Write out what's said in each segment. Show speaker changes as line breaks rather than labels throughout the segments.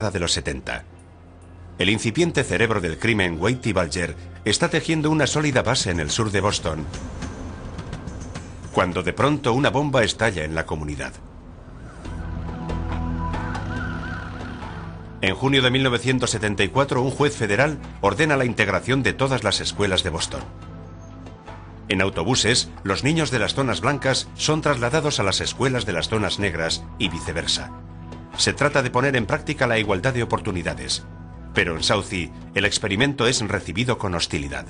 de los 70. El incipiente cerebro del crimen, Wade T. Bulger, está tejiendo una sólida base en el sur de Boston, cuando de pronto una bomba estalla en la comunidad. En junio de 1974, un juez federal ordena la integración de todas las escuelas de Boston. En autobuses, los niños de las zonas blancas son trasladados a las escuelas de las zonas negras y viceversa. Se trata de poner en práctica la igualdad de oportunidades. Pero en Southie, el experimento es recibido con hostilidad.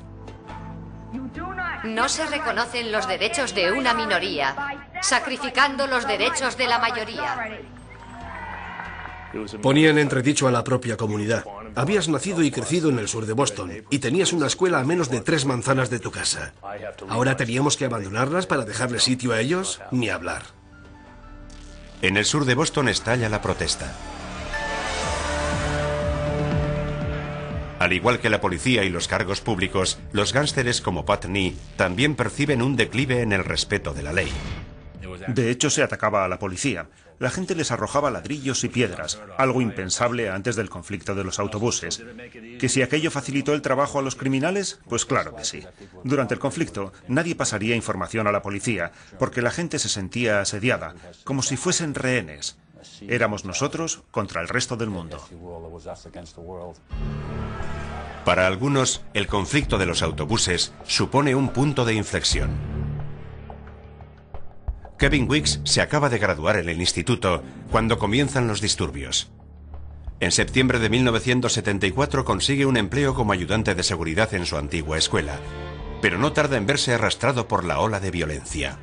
No se reconocen los derechos de una minoría, sacrificando los derechos de la mayoría.
Ponía en entredicho a la propia comunidad. Habías nacido y crecido en el sur de Boston y tenías una escuela a menos de 3 manzanas de tu casa. ¿Ahora teníamos que abandonarlas para dejarle sitio a ellos? Ni hablar.
En el sur de Boston estalla la protesta. Al igual que la policía y los cargos públicos, los gánsteres como Pat Nee también perciben un declive en el respeto de la ley.
De hecho, se atacaba a la policía. La gente les arrojaba ladrillos y piedras, algo impensable antes del conflicto de los autobuses. ¿Que si aquello facilitó el trabajo a los criminales? Pues claro que sí. Durante el conflicto, nadie pasaría información a la policía, porque la gente se sentía asediada, como si fuesen rehenes. Éramos nosotros contra el resto del mundo.
Para algunos, el conflicto de los autobuses supone un punto de inflexión. Kevin Weeks se acaba de graduar en el instituto cuando comienzan los disturbios. En septiembre de 1974 consigue un empleo como ayudante de seguridad en su antigua escuela, pero no tarda en verse arrastrado por la ola de violencia.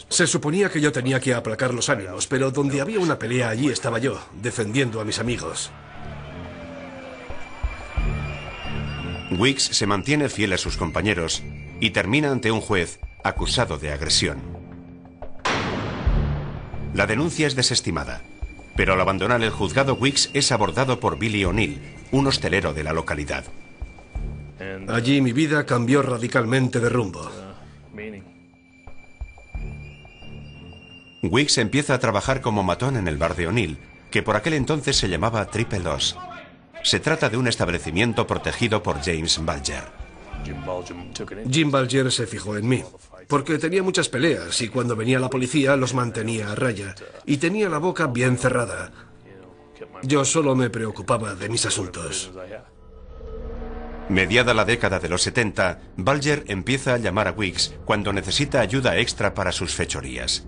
Se suponía que yo tenía que aplacar los ánimos, pero donde había una pelea allí estaba yo, defendiendo a mis amigos.
Weeks se mantiene fiel a sus compañeros y termina ante un juez acusado de agresión. La denuncia es desestimada, pero al abandonar el juzgado, Weeks es abordado por Billy O'Neill, un hostelero de la localidad.
Allí mi vida cambió radicalmente de rumbo.
Weeks empieza a trabajar como matón en el bar de O'Neill, que por aquel entonces se llamaba Triple O's. Se trata de un establecimiento protegido por James Bulger.
Jim Bulger se fijó en mí, porque tenía muchas peleas y cuando venía la policía los mantenía a raya y tenía la boca bien cerrada. Yo solo me preocupaba de mis asuntos.
Mediada la década de los 70, Bulger empieza a llamar a Weeks cuando necesita ayuda extra para sus fechorías.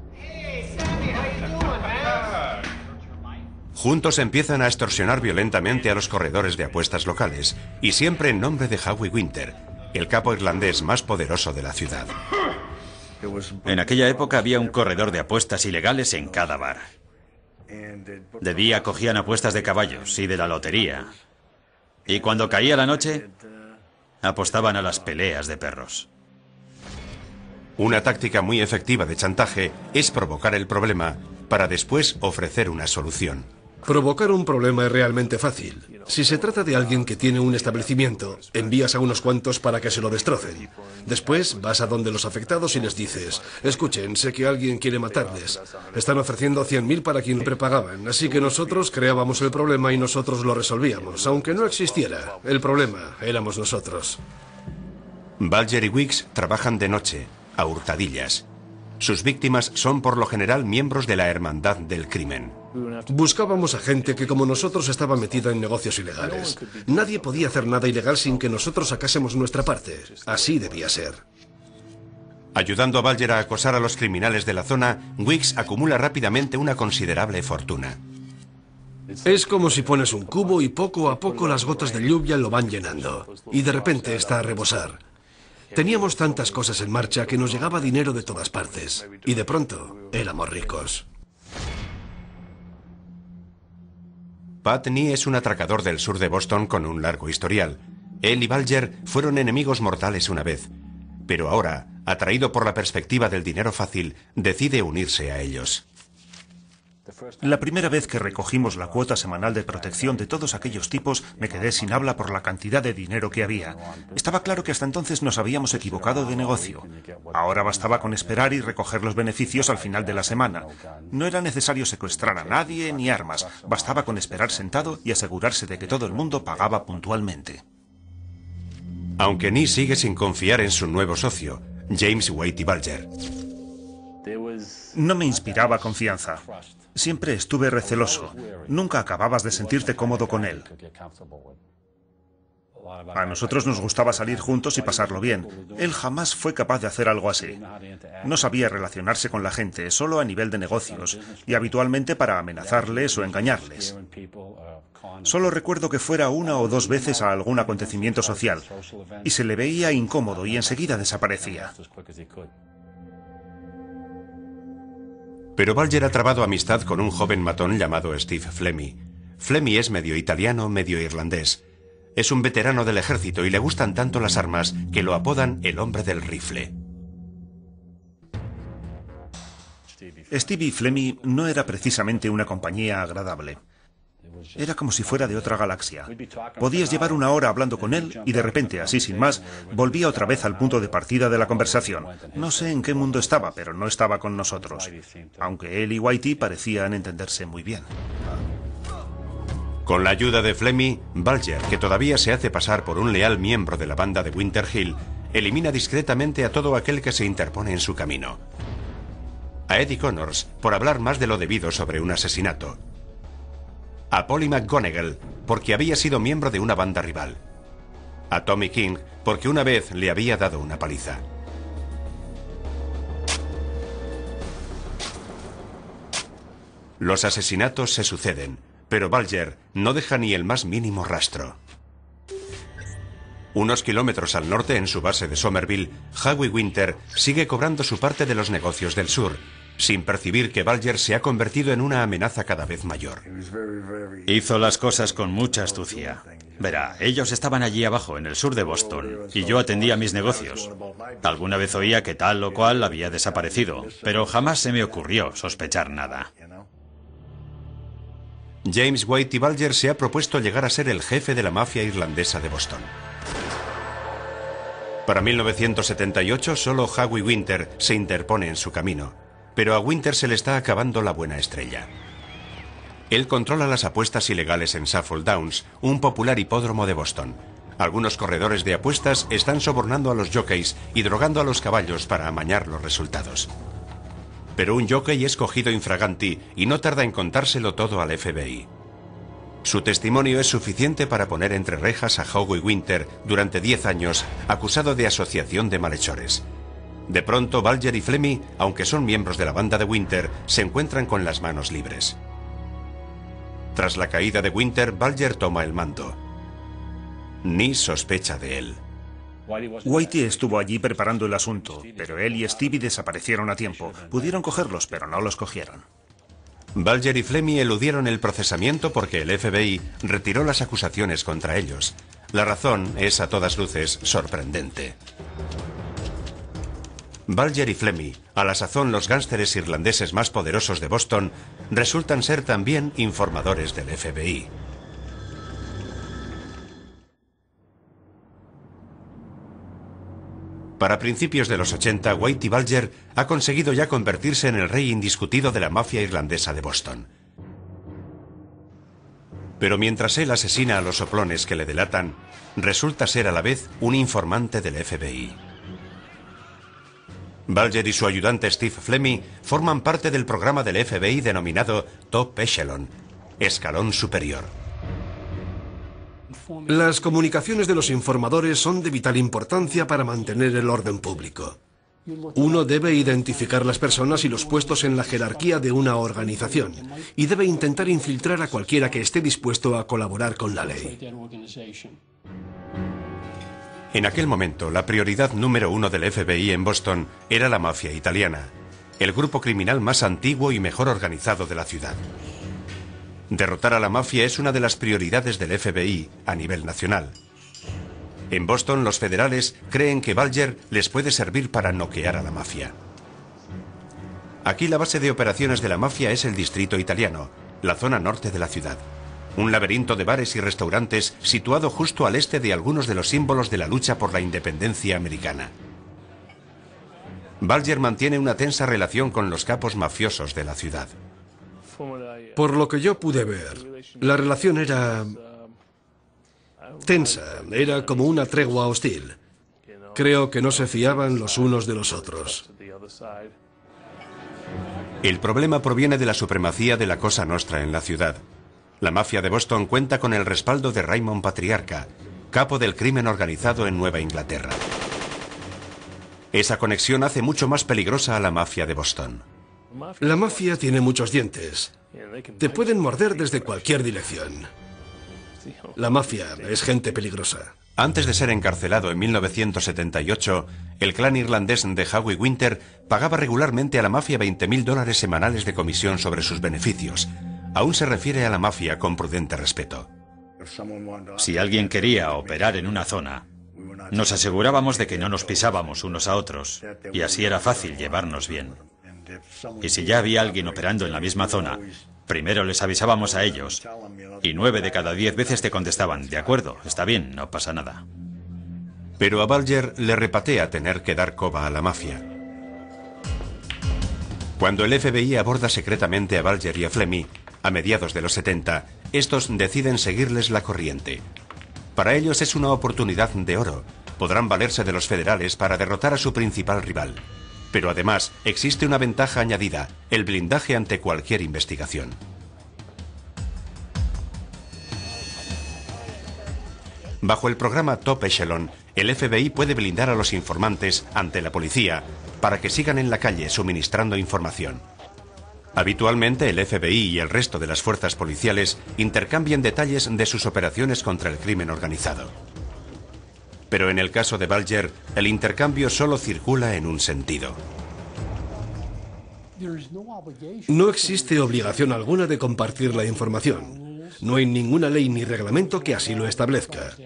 Juntos empiezan a extorsionar violentamente a los corredores de apuestas locales, y siempre en nombre de Howie Winter, el capo irlandés más poderoso de la ciudad.
En aquella época había un corredor de apuestas ilegales en cada bar. De día cogían apuestas de caballos y de la lotería. Y cuando caía la noche, apostaban a las peleas de perros.
Una táctica muy efectiva de chantaje es provocar el problema para después ofrecer una solución.
Provocar un problema es realmente fácil. Si se trata de alguien que tiene un establecimiento, envías a unos cuantos para que se lo destrocen. Después vas a donde los afectados y les dices: escuchen, sé que alguien quiere matarles. Están ofreciendo 100.000 para quien prepagaban, así que nosotros creábamos el problema y nosotros lo resolvíamos. Aunque no existiera, el problema éramos nosotros.
Bulger y Weeks trabajan de noche, a hurtadillas. Sus víctimas son por lo general miembros de la hermandad del crimen.
Buscábamos a gente que como nosotros estaba metida en negocios ilegales. Nadie podía hacer nada ilegal sin que nosotros sacásemos nuestra parte. Así debía ser.
Ayudando a Bulger a acosar a los criminales de la zona, Weeks acumula rápidamente una considerable fortuna.
Es como si pones un cubo y poco a poco las gotas de lluvia lo van llenando. Y de repente está a rebosar. Teníamos tantas cosas en marcha que nos llegaba dinero de todas partes. Y de pronto, éramos ricos.
Pat Nee es un atracador del sur de Boston con un largo historial. Él y Bulger fueron enemigos mortales una vez, pero ahora, atraído por la perspectiva del dinero fácil, decide unirse a ellos.
La primera vez que recogimos la cuota semanal de protección de todos aquellos tipos, me quedé sin habla por la cantidad de dinero que había. Estaba claro que hasta entonces nos habíamos equivocado de negocio. Ahora bastaba con esperar y recoger los beneficios al final de la semana. No era necesario secuestrar a nadie ni armas. Bastaba con esperar sentado y asegurarse de que todo el mundo pagaba puntualmente.
Aunque Nee sigue sin confiar en su nuevo socio, James Whitey Bulger.
No me inspiraba confianza. Siempre estuve receloso. Nunca acababas de sentirte cómodo con él. A nosotros nos gustaba salir juntos y pasarlo bien. Él jamás fue capaz de hacer algo así. No sabía relacionarse con la gente, solo a nivel de negocios, y habitualmente para amenazarles o engañarles. Solo recuerdo que fuera una o dos veces a algún acontecimiento social, y se le veía incómodo y enseguida desaparecía.
Pero Bulger ha trabado amistad con un joven matón llamado Steve Flemmi. Flemmi es medio italiano, medio irlandés. Es un veterano del ejército y le gustan tanto las armas que lo apodan el hombre del rifle.
Stevie Flemmi no era precisamente una compañía agradable. Era como si fuera de otra galaxia. Podías llevar una hora hablando con él y de repente, así sin más, volvía otra vez al punto de partida de la conversación. No sé en qué mundo estaba, pero no estaba con nosotros. Aunque él y Whitey parecían entenderse muy bien.
Con la ayuda de Flemmi, Bulger, que todavía se hace pasar por un leal miembro de la banda de Winter Hill, elimina discretamente a todo aquel que se interpone en su camino. A Eddie Connors, por hablar más de lo debido sobre un asesinato. A Polly McGonigal, porque había sido miembro de una banda rival. A Tommy King, porque una vez le había dado una paliza. Los asesinatos se suceden, pero Bulger no deja ni el más mínimo rastro. Unos kilómetros al norte, en su base de Somerville, Howie Winter sigue cobrando su parte de los negocios del sur, sin percibir que Bulger se ha convertido en una amenaza cada vez mayor.
Hizo las cosas con mucha astucia. Verá, ellos estaban allí abajo, en el sur de Boston, y yo atendía mis negocios. Alguna vez oía que tal o cual había desaparecido, pero jamás se me ocurrió sospechar nada.
James Whitey Bulger se ha propuesto llegar a ser el jefe de la mafia irlandesa de Boston. Para 1978, solo Howie Winter se interpone en su camino, pero a Winter se le está acabando la buena estrella. Él controla las apuestas ilegales en Shuffle Downs, un popular hipódromo de Boston. Algunos corredores de apuestas están sobornando a los jockeys y drogando a los caballos para amañar los resultados. Pero un jockey es cogido infraganti y no tarda en contárselo todo al FBI. Su testimonio es suficiente para poner entre rejas a Howie Winter durante 10 años, acusado de asociación de malhechores. De pronto, Bulger y Flemmi, aunque son miembros de la banda de Winter, se encuentran con las manos libres. Tras la caída de Winter, Bulger toma el mando. Nee sospecha de él.
Whitey estuvo allí preparando el asunto, pero él y Stevie desaparecieron a tiempo. Pudieron cogerlos, pero no los cogieron.
Bulger y Flemmi eludieron el procesamiento porque el FBI retiró las acusaciones contra ellos. La razón es, a todas luces, sorprendente. Bulger y Flemmi, a la sazón los gánsteres irlandeses más poderosos de Boston, resultan ser también informadores del FBI. Para principios de los 80, Whitey Bulger ha conseguido ya convertirse en el rey indiscutido de la mafia irlandesa de Boston. Pero mientras él asesina a los soplones que le delatan, resulta ser a la vez un informante del FBI. Bulger y su ayudante Steve Flemmi forman parte del programa del FBI denominado Top Echelon, escalón superior.
Las comunicaciones de los informadores son de vital importancia para mantener el orden público. Uno debe identificar las personas y los puestos en la jerarquía de una organización y debe intentar infiltrar a cualquiera que esté dispuesto a colaborar con la ley.
En aquel momento, la prioridad número 1 del FBI en Boston era la mafia italiana, el grupo criminal más antiguo y mejor organizado de la ciudad. Derrotar a la mafia es una de las prioridades del FBI a nivel nacional. En Boston, los federales creen que Bulger les puede servir para noquear a la mafia. Aquí la base de operaciones de la mafia es el distrito italiano, la zona norte de la ciudad. Un laberinto de bares y restaurantes situado justo al este de algunos de los símbolos de la lucha por la independencia americana. Bulger mantiene una tensa relación con los capos mafiosos de la ciudad.
Por lo que yo pude ver, la relación era tensa, era como una tregua hostil. Creo que no se fiaban los unos de los otros.
El problema proviene de la supremacía de la Cosa Nostra en la ciudad. La mafia de Boston cuenta con el respaldo de Raymond Patriarca, capo del crimen organizado en Nueva Inglaterra. Esa conexión hace mucho más peligrosa a la mafia de Boston.
La mafia tiene muchos dientes. Te pueden morder desde cualquier dirección. La mafia es gente peligrosa.
Antes de ser encarcelado en 1978, el clan irlandés de Howie Winter pagaba regularmente a la mafia $20.000 semanales de comisión sobre sus beneficios. Aún se refiere a la mafia con prudente respeto.
Si alguien quería operar en una zona, nos asegurábamos de que no nos pisábamos unos a otros, y así era fácil llevarnos bien. Y si ya había alguien operando en la misma zona, primero les avisábamos a ellos, y 9 de cada 10 veces te contestaban, de acuerdo, está bien, no pasa nada.
Pero a Bulger le repatea tener que dar coba a la mafia. Cuando el FBI aborda secretamente a Bulger y a Flemmi, a mediados de los 70, estos deciden seguirles la corriente. Para ellos es una oportunidad de oro. Podrán valerse de los federales para derrotar a su principal rival. Pero además existe una ventaja añadida, el blindaje ante cualquier investigación. Bajo el programa Top Echelon, el FBI puede blindar a los informantes ante la policía para que sigan en la calle suministrando información. Habitualmente el FBI y el resto de las fuerzas policiales intercambian detalles de sus operaciones contra el crimen organizado. Pero en el caso de Bulger, el intercambio solo circula en un sentido.
No existe obligación alguna de compartir la información. No hay ninguna ley ni reglamento que así lo establezca.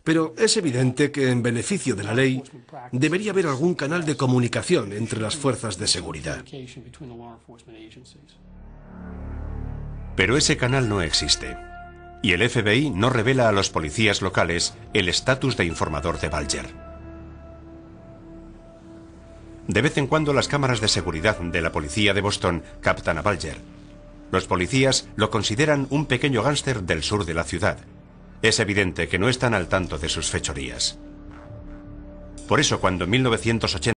Pero es evidente que en beneficio de la ley debería haber algún canal de comunicación entre las fuerzas de seguridad.
Pero ese canal no existe. Y el FBI no revela a los policías locales el estatus de informador de Bulger. De vez en cuando las cámaras de seguridad de la policía de Boston captan a Bulger. Los policías lo consideran un pequeño gángster del sur de la ciudad. Es evidente que no están al tanto de sus fechorías. Por eso, cuando en 1980